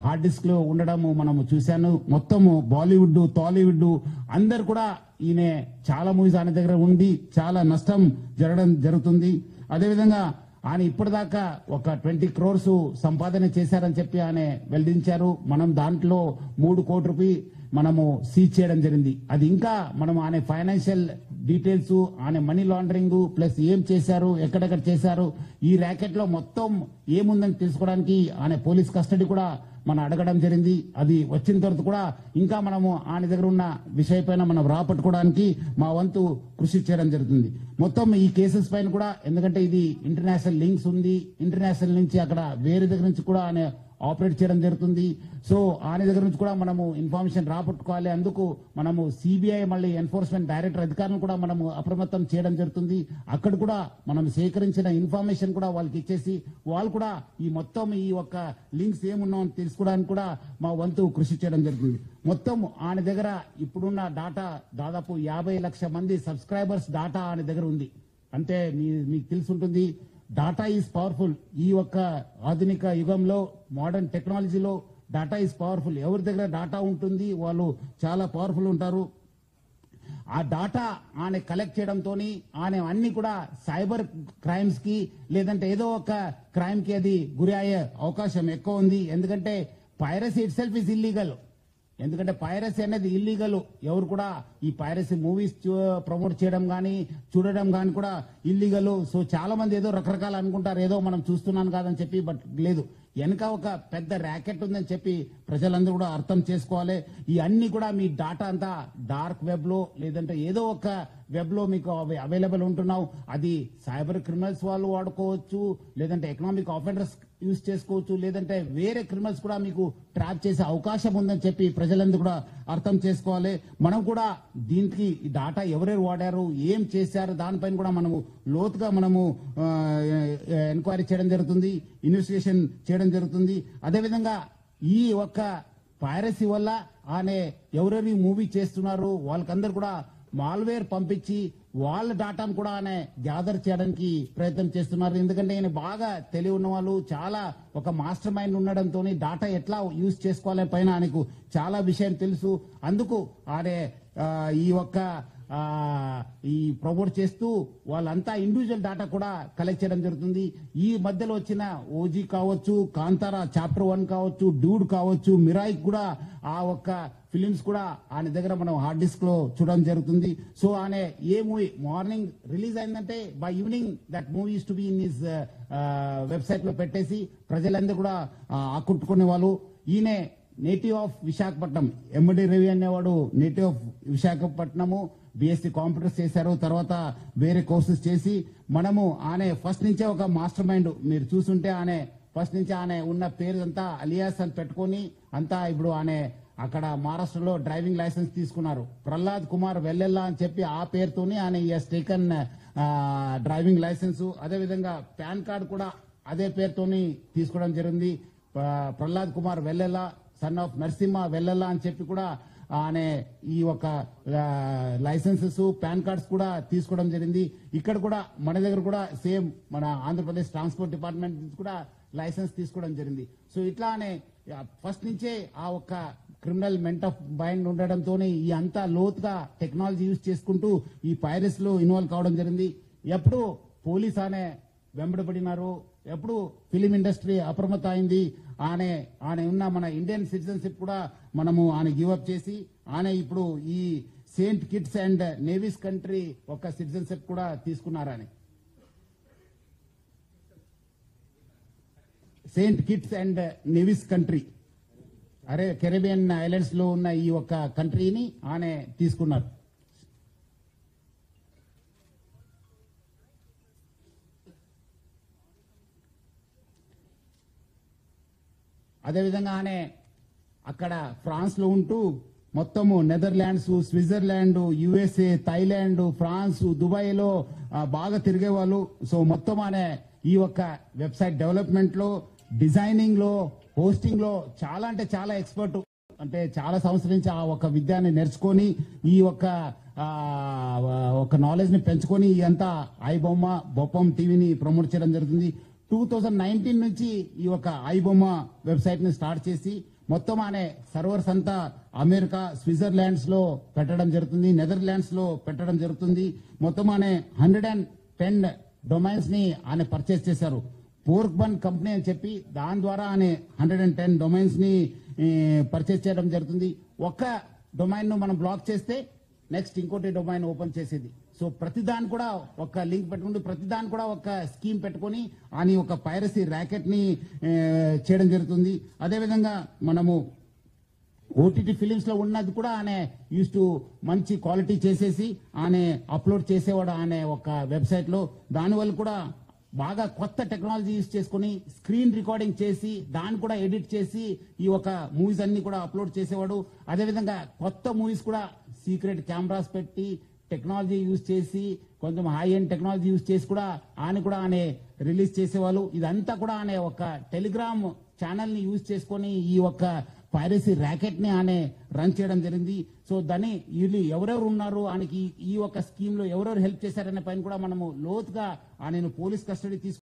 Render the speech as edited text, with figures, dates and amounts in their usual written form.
Hard disk లో ఉండడము మనము చూశాను. మొత్తము బాలీవుడ్, టాలీవుడ్ అందరు కూడా ఈయన చాలా మూవీస్ ఆయన దగ్గర ఉండి చాలా నష్టం జరుగుతుంది. అదేవిధంగా ఆయన ఇప్పటిదాకా ఒక 20 crores సంపాదన చేశారని చెప్పి ఆయన వెల్లడించారు. మనం దాంట్లో 3 కోట్ల రూపాయలు మనము సీజ్ చేయడం జరిగింది. అది ఇంకా మనం ఆయన ఫైనాన్షియల్ డీటెయిల్స్, ఆయన మనీ లాండరింగ్ ప్లస్ ఏం చేశారు, ఎక్కడెక్కడ చేశారు, ఈ ర్యాకెట్ లో మొత్తం ఏముందని తెలుసుకోవడానికి ఆయన పోలీస్ కస్టడీ కూడా మనం అడగడం జరిగింది. అది వచ్చిన తర్వాత కూడా ఇంకా మనము ఆయన దగ్గర ఉన్న విషయపైన మనం రాపట్టుకోవడానికి మా వంతు కృషి చేయడం జరుగుతుంది. మొత్తం ఈ కేసెస్ పైన కూడా, ఎందుకంటే ఇది ఇంటర్నేషనల్ లింక్స్ ఉంది, ఇంటర్నేషనల్ నుంచి అక్కడ వేరే దగ్గర నుంచి కూడా ఆయన ఆపరేట్ చేయడం జరుగుతుంది. సో ఆయన దగ్గర నుంచి కూడా మనము ఇన్ఫర్మేషన్ రాబట్టుకోవాలి. అందుకు మనము సిబిఐ మళ్ళీ ఎన్ఫోర్స్మెంట్ డైరెక్టర్ అధికారులను కూడా మనము అప్రమత్తం చేయడం జరుగుతుంది. అక్కడ కూడా మనం సేకరించిన ఇన్ఫర్మేషన్ కూడా వాళ్ళకి ఇచ్చేసి వాళ్ళు కూడా ఈ మొత్తం ఈ ఒక్క లింక్స్ ఏమున్నాయని తెలుసుకోవడానికి కూడా మా వంతు కృషి చేయడం జరుగుతుంది. మొత్తం ఆయన దగ్గర ఇప్పుడున్న డాటా దాదాపు 50 లక్షల మంది సబ్స్క్రైబర్స్ డాటా ఆయన దగ్గర ఉంది. అంటే మీకు తెలుసుంటుంది, డాటా ఈజ్ పవర్ఫుల్. ఈ ఒక్క ఆధునిక యుగంలో, మోడర్న్ టెక్నాలజీలో డాటా ఈజ్ పవర్ఫుల్. ఎవరి దగ్గర డాటా ఉంటుంది వాళ్ళు చాలా పవర్ఫుల్ ఉంటారు. ఆ డాటా ఆయన కలెక్ట్ చేయడంతో ఆయన అన్ని కూడా సైబర్ క్రైమ్స్ కి లేదంటే ఏదో ఒక క్రైమ్ కి అది గురి అయ్యే అవకాశం ఎక్కువ ఉంది. ఎందుకంటే piracy it self is illegal. ఎందుకంటే పైరసీ అనేది ఇల్లీగల్. ఎవరు కూడా ఈ పైరసీ మూవీస్ ప్రమోట్ చేయడం కానీ చూడడం కానీ కూడా ఇల్లీగల్. సో చాలా మంది ఏదో రకరకాలు అనుకుంటారు, ఏదో మనం చూస్తున్నాను కాదని చెప్పి, బట్ లేదు, వెనక ఒక పెద్ద ర్యాకెట్ ఉందని చెప్పి ప్రజలందరూ కూడా అర్థం చేసుకోవాలి. ఈ అన్ని కూడా మీ డాటా అంతా డార్క్ వెబ్ లో లేదంటే ఏదో ఒక వెబ్ లో మీకు అవైలబుల్ ఉంటున్నావు. అది సైబర్ క్రిమినల్స్ వాళ్ళు వాడుకోవచ్చు, లేదంటే ఎకనామిక్ ఆఫెండర్స్ యూజ్ చేసుకోవచ్చు, లేదంటే వేరే క్రిమినల్స్ కూడా మీకు ట్రాప్ చేసే అవకాశం ఉందని చెప్పి ప్రజలందరూ కూడా అర్థం చేసుకోవాలి. మనం కూడా దీనికి ఈ డాటా ఎవరెవరు వాడారు, ఏం చేశారు, దానిపైన కూడా మనము లోతుగా మనము ఎంక్వైరీ చేయడం జరుగుతుంది, ఇన్వెస్టిగేషన్ చేయడం జరుగుతుంది. అదేవిధంగా ఈ ఒక్క పైరసీ వల్ల ఆయన ఎవరెవరి మూవీ చేస్తున్నారు వాళ్ళకందరూ కూడా మాల్వేర్ పంపించి వాళ్ళ డాటాను కూడా ఆయన గ్యాదర్ చేయడానికి ప్రయత్నం చేస్తున్నారు. ఎందుకంటే ఆయన బాగా తెలివి ఉన్న వాళ్ళు, చాలా ఒక మాస్టర్ మైండ్ ఉండడంతో డాటా ఎట్లా యూజ్ చేసుకోవాలని పైన ఆయనకు చాలా విషయం తెలుసు. అందుకు ఆయన ఈ ఒక్క ఈ ప్రమోట్ చేస్తూ వాళ్ళంతా ఇండివిజువల్ డాటా కూడా కలెక్ట్ చేయడం జరుగుతుంది. ఈ మధ్యలో వచ్చిన ఓజీ కావచ్చు, కాంతారా చాప్టర్ 1 కావచ్చు, డూడ్ కావచ్చు, మిరాయి కూడా ఆ ఒక్క ఫిలిమ్స్ కూడా ఆయన దగ్గర మనం హార్డ్ డిస్క్ లో చూడడం జరుగుతుంది. సో ఆయన ఏ మూవీ మార్నింగ్ రిలీజ్ అయిందంటే by evening that movie to be in his website లో పెట్టేసి ప్రజలందరూ కూడా ఆకట్టుకునే వాళ్ళు. ఈయన నేటివ్ ఆఫ్ విశాఖపట్నం, ఎండి రవి అనేవాడు native of Visakhapatnam, BSc computers చేశారు. తర్వాత వేరే కోర్సెస్ చేసి మనము ఆయన ఫస్ట్ నుంచే ఒక మాస్టర్ మైండ్. మీరు చూసుంటే ఆయన ఫస్ట్ నుంచి ఆయన ఉన్న పేరు అంతా అలియాస్ అని పెట్టుకొని అంతా ఇప్పుడు ఆయన అక్కడ మహారాష్ట్రలో డ్రైవింగ్ లైసెన్స్ తీసుకున్నారు. ప్రహ్లాద్ కుమార్ వెల్లెల్లా అని చెప్పి ఆ పేరుతోనే ఆయన టేకన్ డ్రైవింగ్ లైసెన్స్. అదేవిధంగా పాన్ కార్డ్ కూడా అదే పేరుతోని తీసుకోవడం జరిగింది. ప్రహ్లాద్ కుమార్ వెల్లెల్లా, సన్ ఆఫ్ నరసింహ వెల్లెల్లా అని చెప్పి కూడా ఆయన ఈ ఒక లైసెన్సెస్, పాన్ కార్డ్స్ కూడా తీసుకోవడం జరిగింది. ఇక్కడ కూడా మన దగ్గర కూడా సేమ్ మన ఆంధ్రప్రదేశ్ ట్రాన్స్పోర్ట్ డిపార్ట్మెంట్ కూడా లైసెన్స్ తీసుకోవడం జరిగింది. సో ఇట్లానే ఫస్ట్ నుంచే ఆ ఒక్క క్రిమినల్ మెంట్ ఆఫ్ మైండ్ ఉండడంతో ఈ అంతా లోతుగా టెక్నాలజీ యూజ్ చేసుకుంటూ ఈ పైరసీ లో ఇన్వాల్వ్ కావడం జరిగింది. ఎప్పుడు పోలీస్ అనే వెంబడబడినారు, ఎప్పుడు ఫిలిం ఇండస్ట్రీ అప్రమత్త అయింది. ఆయన ఉన్న మన ఇండియన్ సిటిజన్షిప్ కూడా మనము ఆయన గివప్ చేసి ఆయన ఇప్పుడు ఈ Saint Kitts and navies country ఒక సిటిజన్షిప్ కూడా తీసుకున్నారు. ఆయన Saint Kitts and navies country Caribbean islands లో ఉన్న ఈ ఒక కంట్రీని ఆయన తీసుకున్నారు. అదేవిధంగా ఆయన అక్కడ ఫ్రాన్స్ లో ఉంటూ మొత్తము Netherlands, Switzerland, USA, Thailand, France, Dubai లో బాగా తిరిగేవాళ్ళు. సో మొత్తం ఆయన ఈ ఒక్క వెబ్సైట్ డెవలప్మెంట్ లో, డిజైనింగ్ లో, హోస్టింగ్ లో చాలా అంటే చాలా ఎక్స్పర్ట్. అంటే చాలా సంవత్సరం నుంచి ఆ ఒక విద్యాన్ని నేర్చుకొని ఈ ఒక నాలెడ్జ్ ని పెంచుకొని అంతా ఐబొమ్మ, బొప్పం టీవీని ప్రమోట్ చేయడం జరుగుతుంది. 2019 నుంచి ఈ ఒక ఐబొమ్మ వెబ్సైట్ ని స్టార్ట్ చేసి మొత్తం అనే సర్వర్స్ అంతా అమెరికా, స్విట్జర్లాండ్స్ లో పెట్టడం జరుగుతుంది, నెదర్లాండ్స్ లో పెట్టడం జరుగుతుంది. మొత్తం అనే 110 డొమైన్స్ ని ఆయన పర్చేస్ చేశారు. పోర్క్ బన్ కంపెనీ అని చెప్పి దాని ద్వారా ఆయన 110 డొమైన్స్ ని పర్చేస్ చేయడం జరుగుతుంది. ఒక్క డొమైన్ ను మనం బ్లాక్ చేస్తే నెక్స్ట్ ఇంకోటి డొమైన్ ఓపెన్ చేసేది. సో ప్రతిదాని కూడా ఒక లింక్ పెట్టుకుంటూ ప్రతిదాని కూడా ఒక స్కీమ్ పెట్టుకొని అని ఒక పైరసీ ర్యాకెట్ ని చేయడం జరుగుతుంది. అదేవిధంగా మనము ఓటీటీ ఫిలిమ్స్ లో ఉన్నది కూడా ఆయన యూస్ టు మంచి క్వాలిటీ చేసేసి ఆయన అప్లోడ్ చేసేవాడు ఆయన ఒక వెబ్సైట్ లో. దానివల్ల కూడా బాగా కొత్త టెక్నాలజీ యూజ్ చేసుకుని స్క్రీన్ రికార్డింగ్ చేసి దాన్ని కూడా ఎడిట్ చేసి ఈ ఒక మూవీస్ అన్ని కూడా అప్లోడ్ చేసేవాడు. అదేవిధంగా కొత్త మూవీస్ కూడా సీక్రెట్ కెమెరాస్ పెట్టి టెక్నాలజీ యూజ్ చేసి కొంచెం హై ఎండ్ టెక్నాలజీ యూజ్ చేసి కూడా ఆయన రిలీజ్ చేసేవాళ్ళు. ఇదంతా కూడా ఆయన ఒక టెలిగ్రామ్ ఛానల్ ని యూజ్ చేసుకొని ఈ ఒక పైరసీ ర్యాకెట్ ని ఆయన రన్ చేయడం జరిగింది. సో దాన్ని వీళ్ళు ఎవరెవరు ఉన్నారు ఆయనకి ఈ ఒక స్కీమ్ లో ఎవరెవరు హెల్ప్ చేశారనే పైన కూడా మనము లోతుగా ఆయనను పోలీస్ కస్టడీ తీసుకు